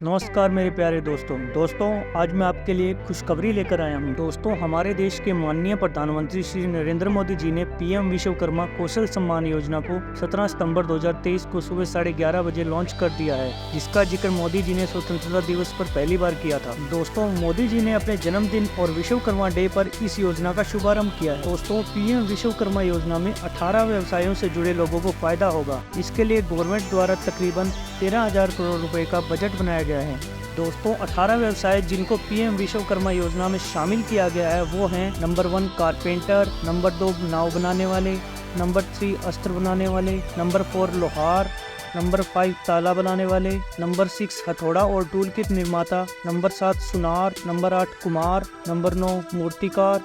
नमस्कार मेरे प्यारे दोस्तों आज मैं आपके लिए खुशखबरी लेकर आया हूँ। दोस्तों, हमारे देश के माननीय प्रधानमंत्री श्री नरेंद्र मोदी जी ने पीएम विश्वकर्मा कौशल सम्मान योजना को 17 सितंबर 2023 को सुबह 11:30 बजे लॉन्च कर दिया है, जिसका जिक्र मोदी जी ने स्वतंत्रता दिवस पर पहली बार किया था। दोस्तों, मोदी जी ने अपने जन्मदिन और विश्वकर्मा डे पर इस योजना का शुभारम्भ किया है। दोस्तों, पीएम विश्वकर्मा योजना में 18 व्यवसायों से जुड़े लोगों को फायदा होगा। इसके लिए गवर्नमेंट द्वारा तकरीबन 13,000 करोड़ रुपए का बजट बनाया गया है। दोस्तों, 18 व्यवसाय जिनको पीएम विश्वकर्मा योजना में शामिल किया गया है वो हैं: नंबर 1 कारपेंटर, नंबर 2 नाव बनाने वाले, नंबर 3 अस्त्र बनाने वाले, नंबर 4 लोहार, नंबर 5 ताला बनाने वाले, नंबर 6 हथौड़ा और टूल किट निर्माता, नंबर 7 सुनार, नंबर 8 कुम्हार, नंबर 9 मूर्तिकार,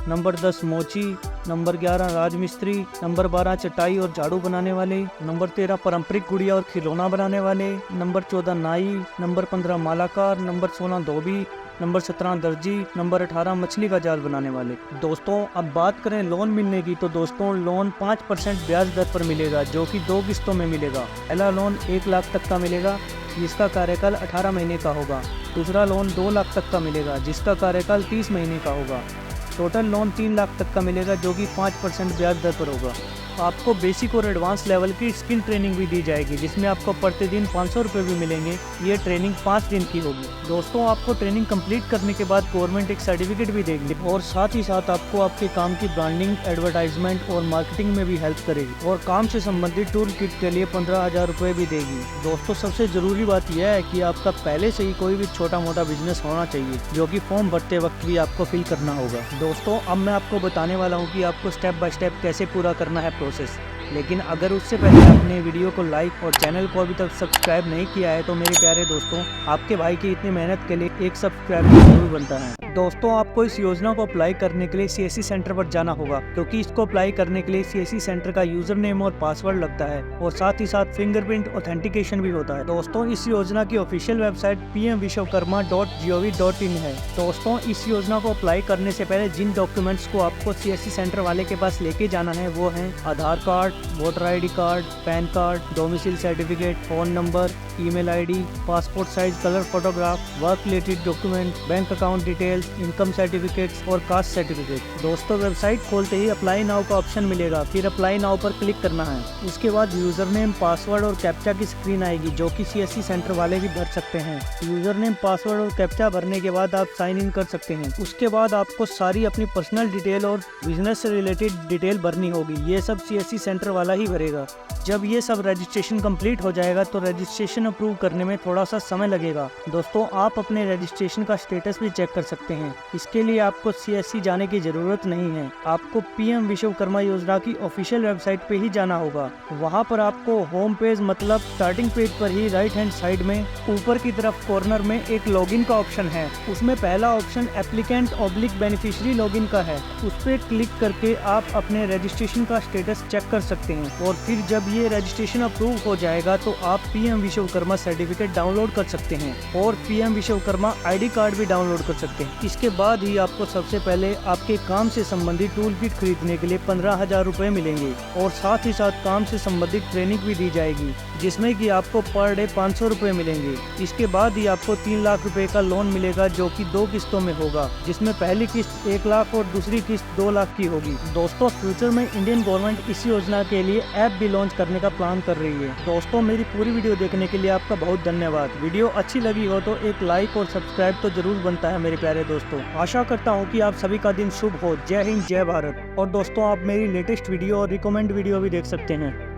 नंबर 10 मोची, नंबर 11 राजमिस्त्री, नंबर 12 चटाई और झाड़ू बनाने वाले, नंबर 13 पारंपरिक गुड़िया और खिलौना बनाने वाले, नंबर 14 नाई, नंबर 15 मालाकार, नंबर 16 धोबी, नंबर 17 दर्जी, नंबर 18 मछली का जाल बनाने वाले। दोस्तों, अब बात करें लोन मिलने की तो दोस्तों लोन 5% ब्याज दर पर मिलेगा, जो कि 2 किस्तों में मिलेगा। पहला लोन 1 लाख तक का मिलेगा, जिसका कार्यकाल 18 महीने का होगा। दूसरा लोन 2 लाख तक का मिलेगा, जिसका कार्यकाल 30 महीने का होगा। टोटल लोन 3 लाख तक का मिलेगा, जो कि 5% ब्याज दर पर होगा। आपको बेसिक और एडवांस लेवल की स्किल ट्रेनिंग भी दी जाएगी, जिसमें आपको प्रतिदिन 500 रुपये भी मिलेंगे। ये ट्रेनिंग 5 दिन की होगी। दोस्तों, आपको ट्रेनिंग कंप्लीट करने के बाद गवर्नमेंट एक सर्टिफिकेट भी देगी और साथ ही साथ आपको आपके काम की ब्रांडिंग, एडवर्टाइजमेंट और मार्केटिंग में भी हेल्प करेगी और काम से संबंधित टूल किट के लिए 15,000 रुपये भी देगी। दोस्तों, सबसे जरूरी बात यह है कि आपका पहले से ही कोई भी छोटा मोटा बिजनेस होना चाहिए, जो कि फॉर्म भरते वक्त भी आपको फिल करना होगा। दोस्तों, अब मैं आपको बताने वाला हूँ कि आपको स्टेप बाय स्टेप कैसे पूरा करना है प्रोसेस। लेकिन अगर उससे पहले आपने वीडियो को लाइक और चैनल को अभी तक सब्सक्राइब नहीं किया है तो मेरे प्यारे दोस्तों, आपके भाई की इतनी मेहनत के लिए एक सब्सक्राइब जरूर बनता है। दोस्तों, आपको इस योजना को अप्लाई करने के लिए सीएससी सेंटर पर जाना होगा, क्योंकि इसको अप्लाई करने के लिए सीएससी सेंटर का यूजर नेम और पासवर्ड लगता है और साथ ही साथ फिंगरप्रिंट ऑथेंटिकेशन भी होता है। दोस्तों, इस योजना की ऑफिशियल वेबसाइट pmvishwakarma.gov.in है। दोस्तों, इस योजना को अप्लाई करने से पहले जिन डॉक्यूमेंट्स को आपको सीएससी सेंटर वाले के पास लेके जाना है वो है Aadhaar card, voter ID card, PAN card, domicile certificate, phone number, email ID, passport size colour photograph, work related document, bank account details, income certificates और कास्ट सर्टिफिकेट। दोस्तों, वेबसाइट खोलते ही अप्लाई नाउ का ऑप्शन मिलेगा, फिर अप्लाई नाउ पर click करना है। उसके बाद यूजर नेम, पासवर्ड और कैप्चा की स्क्रीन आएगी, जो कि सीएससी सेंटर वाले भी भर सकते हैं। यूजर नेम, पासवर्ड और कैप्चा भरने के बाद आप साइन इन कर सकते हैं। उसके बाद आपको सारी अपनी पर्सनल डिटेल और बिजनेस से रिलेटेड डिटेल भरनी होगी। ये सब सीएससी सेंटर वाला ही भरेगा। जब ये सब रजिस्ट्रेशन कंप्लीट हो जाएगा तो रजिस्ट्रेशन अप्रूव करने में थोड़ा सा समय लगेगा। दोस्तों, आप अपने रजिस्ट्रेशन का स्टेटस भी चेक कर सकते हैं। इसके लिए आपको सीएससी जाने की जरूरत नहीं है, आपको पीएम विश्वकर्मा योजना की ऑफिशियल वेबसाइट पे ही जाना होगा। वहाँ पर आपको होम पेज मतलब स्टार्टिंग पेज पर ही राइट हैंड साइड में ऊपर की तरफ कॉर्नर में एक लॉगिन का ऑप्शन है। उसमें पहला ऑप्शन एप्लीकेंट/बेनिफिशियरी लॉगिन का है। उस पर क्लिक करके आप अपने रजिस्ट्रेशन का स्टेटस चेक कर सकते हैं और फिर जब ये रजिस्ट्रेशन अप्रूव हो जाएगा तो आप पीएम विश्वकर्मा सर्टिफिकेट डाउनलोड कर सकते हैं और पीएम विश्वकर्मा ID कार्ड भी डाउनलोड कर सकते हैं। इसके बाद ही आपको सबसे पहले आपके काम से संबंधित टूल किट खरीदने के लिए 15,000 रुपए मिलेंगे और साथ ही साथ काम से संबंधित ट्रेनिंग भी दी जाएगी, जिसमें कि आपको पर डे 500 रुपए मिलेंगे। इसके बाद ही आपको 3 लाख रुपए का लोन मिलेगा, जो कि 2 किस्तों में होगा, जिसमें पहली किस्त 1 लाख और दूसरी किस्त 2 लाख की होगी। दोस्तों, फ्यूचर में इंडियन गवर्नमेंट इस योजना के लिए ऐप भी लॉन्च करने का प्लान कर रही है। दोस्तों, मेरी पूरी वीडियो देखने के लिए आपका बहुत धन्यवाद। वीडियो अच्छी लगी हो तो एक लाइक और सब्सक्राइब तो जरूर बनता है मेरे प्यारे दोस्तों। आशा करता हूँ कि आप सभी का दिन शुभ हो। जय हिंद, जय भारत। और दोस्तों, आप मेरी लेटेस्ट वीडियो और रिकमेंड वीडियो भी देख सकते हैं।